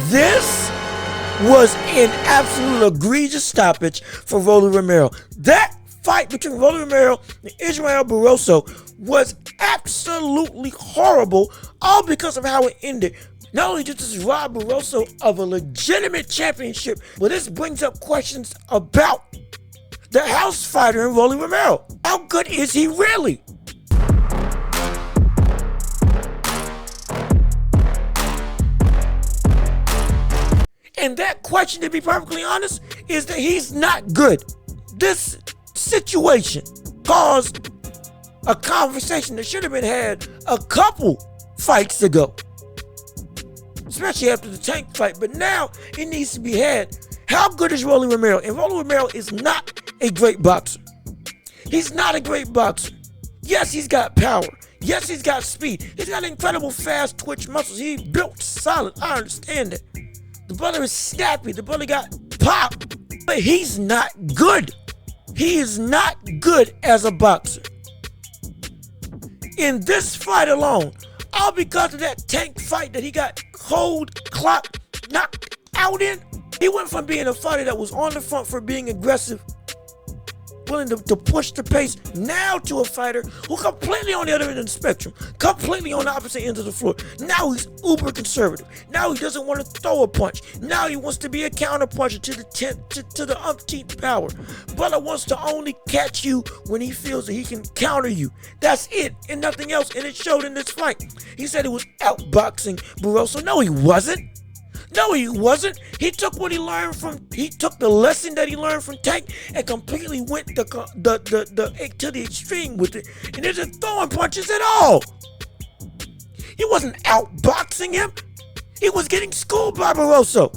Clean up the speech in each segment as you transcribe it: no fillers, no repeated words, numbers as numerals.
This was an absolute egregious stoppage for Rolly Romero. That fight between Rolly Romero and Israel Barroso was absolutely horrible, all because of how it ended. Not only does this rob Barroso of a legitimate championship, but this brings up questions about the house fighter in Rolly Romero. How good is he really? And that question, to be perfectly honest, is that he's not good. This situation caused a conversation that should have been had a couple fights ago, especially after the Tank fight, but now it needs to be had. How good is Rolly Romero? And Rolly Romero is not a great boxer. He's not a great boxer. Yes, he's got power. Yes, he's got speed. He's got incredible fast twitch muscles. He built solid. I understand that. The brother is snappy. The brother got pop. But he's not good. He is not good as a boxer. In this fight alone, all because of that Tank fight that he got cold clock knocked out in, he went from being a fighter that was on the front for being aggressive, willing to push the pace, now to a fighter who completely on the other end of the spectrum, completely on the opposite end of the floor. Now he's uber conservative. Now he doesn't want to throw a punch. Now he wants to be a counter puncher to the umpteenth power. Brother wants to only catch you when he feels that he can counter you. That's it and nothing else, and it showed in this fight. He said he was outboxing Barroso. No, he wasn't. No, he wasn't. He took what he learned he took the lesson that he learned from Tank and completely went to the extreme with it. And isn't throwing punches at all. He wasn't outboxing him. He was getting schooled by Barroso.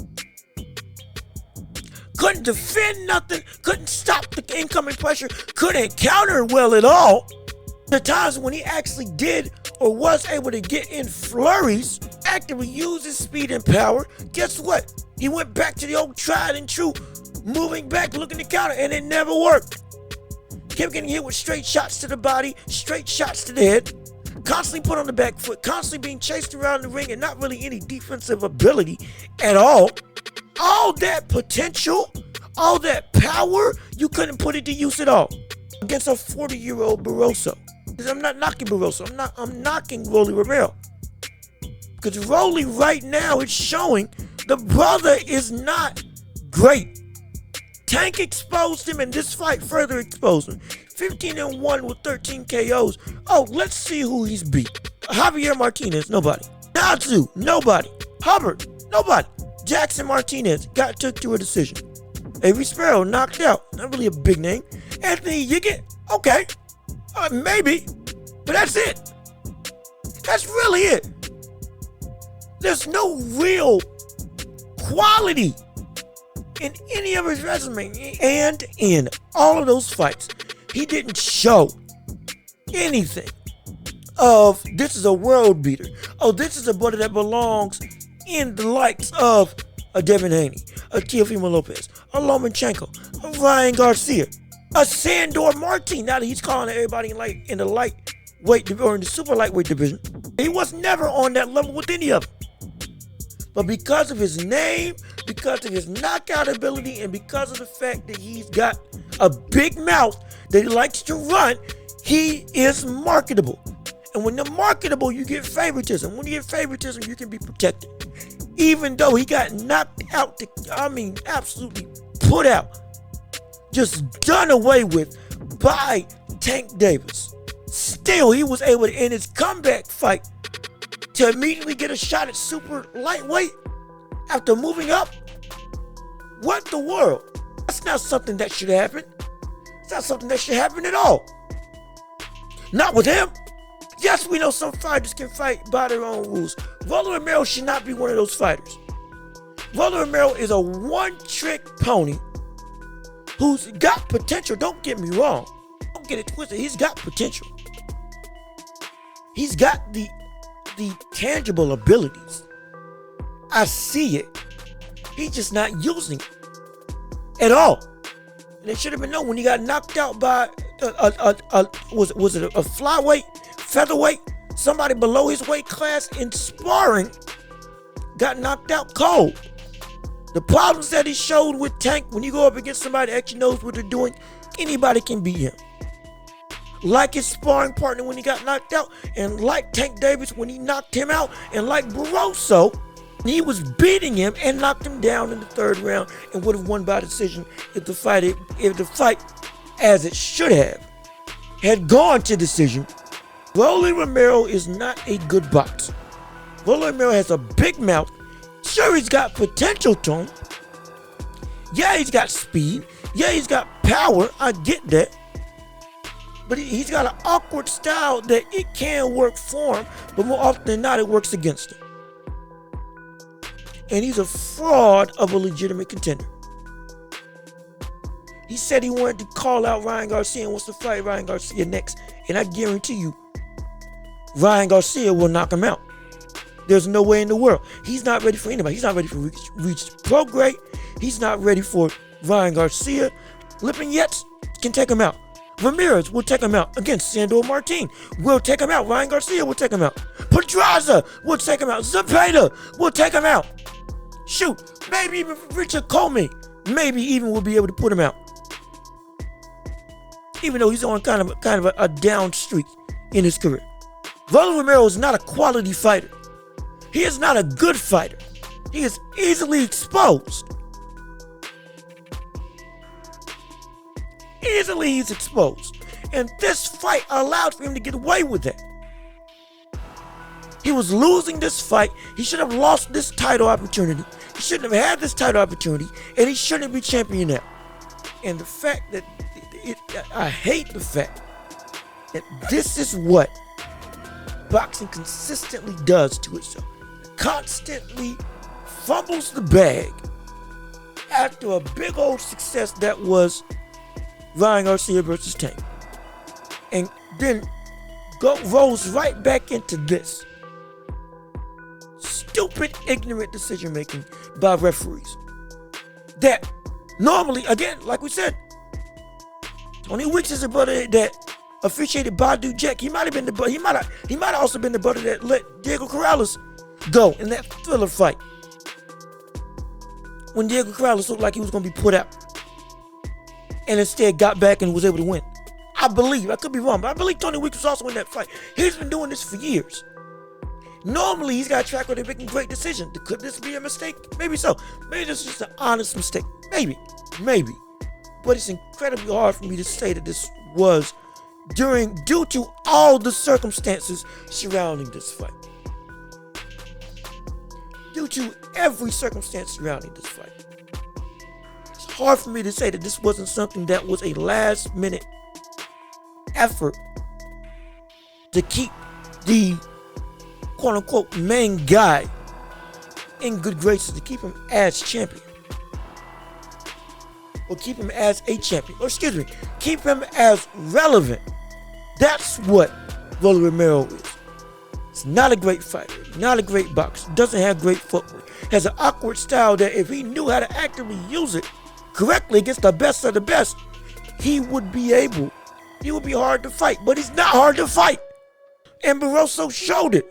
Couldn't defend nothing. Couldn't stop the incoming pressure. Couldn't counter well at all. The times when he actually did or was able to get in flurries, actively use his speed and power, guess what? He went back to the old tried and true, moving back, looking to counter, and it never worked. Kept getting hit with straight shots to the body, straight shots to the head, constantly put on the back foot, constantly being chased around the ring, and not really any defensive ability at all. All that potential, all that power, you couldn't put it to use at all against a 40-year-old Barroso. I'm not knocking Barroso. I'm knocking Rolly Romero. Because Rolly right now is showing the brother is not great. Tank exposed him, and this fight further exposed him. 15-1 with 13 KOs. Oh, let's see who he's beat. Javier Martinez, nobody. Natsu, nobody. Hubbard, nobody. Jackson Martinez took to a decision. Avery Sparrow knocked out. Not really a big name. Anthony Yiggett, okay. Maybe, but that's it. That's really it. There's no real quality in any of his resume, and in all of those fights, he didn't show anything of this is a world beater. Oh, this is a brother that belongs in the likes of a Devin Haney, a Teofimo Lopez, a Lomachenko, a Ryan Garcia, a Sandor Martin. Now that he's calling everybody in the lightweight or in the super lightweight division, he was never on that level with any of them. But because of his name, because of his knockout ability, and because of the fact that he's got a big mouth that he likes to run, he is marketable. And when you're marketable, you get favoritism. When you get favoritism, you can be protected. Even though he got knocked out, absolutely put out, just done away with by Tank Davis. Still, he was able to, in his comeback fight, to immediately get a shot at super lightweight after moving up. What the world? That's not something that should happen. It's not something that should happen at all. Not with him. Yes, we know some fighters can fight by their own rules. Rolly Romero should not be one of those fighters. Rolly Romero is a one-trick pony who's got potential. Don't get me wrong. Don't get it twisted. He's got potential. He's got the tangible abilities. I see it. He's just not using it at all. And it should have been known when he got knocked out by was it a flyweight, featherweight, somebody below his weight class in sparring. got knocked out cold. The problems that he showed with Tank, when you go up against somebody that actually knows what they're doing, anybody can beat him. Like his sparring partner when he got knocked out, and like Tank Davis when he knocked him out, and like Barroso, he was beating him and knocked him down in the third round and would have won by decision if the fight, as it should have, had gone to decision. Rolly Romero is not a good boxer. Rolly Romero has a big mouth. Sure, he's got potential to him. Yeah, he's got speed. Yeah, he's got power. I get that. But he's got an awkward style that it can work for him, but more often than not, it works against him. And he's a fraud of a legitimate contender. He said he wanted to call out Ryan Garcia and wants to fight Ryan Garcia next. And I guarantee you, Ryan Garcia will knock him out. There's no way in the world. He's not ready for anybody. He's not ready for reach pro grade. He's not ready for Ryan Garcia. Lipinets can take him out. Ramirez will take him out. Again, Sandor Martin will take him out. Ryan Garcia will take him out. Pedraza will take him out. Zepeda will take him out. Shoot, maybe even Richard Coleman, maybe even will be able to put him out. Even though he's on kind of a down streak in his career. Rolly Romero is not a quality fighter. He is not a good fighter. He is easily exposed. Easily he's exposed. And this fight allowed for him to get away with that. He was losing this fight. He should have lost this title opportunity. He shouldn't have had this title opportunity. And he shouldn't be champion now. And the fact that, I hate the fact that this is what boxing consistently does to itself. Constantly fumbles the bag after a big old success that was Ryan Garcia versus Tank, and then rolls right back into this stupid, ignorant decision making by referees. That normally, again, like we said, Tony Weeks is a brother that officiated Badu Jack. He might have also been the brother that let Diego Corrales go in that thriller fight when Diego Corrales looked like he was going to be put out, and instead got back and was able to win. I believe, I could be wrong, but I believe Tony Weeks was also in that fight. He's been doing this for years. Normally, he's got a track record of making great decisions. Could this be a mistake? Maybe so. Maybe this is just an honest mistake. Maybe. But it's incredibly hard for me to say that this was due to all the circumstances surrounding this fight. Due to every circumstance surrounding this fight. It's hard for me to say that this wasn't something that was a last minute effort to keep the quote unquote main guy in good graces, to keep him as champion. Or keep him as a champion. Or excuse me, keep him as relevant. That's what Rolly Romero is. He's not a great fighter, not a great boxer, doesn't have great footwork, has an awkward style that if he knew how to actively use it correctly against the best of the best, he would be hard to fight, but he's not hard to fight. And Barroso showed it.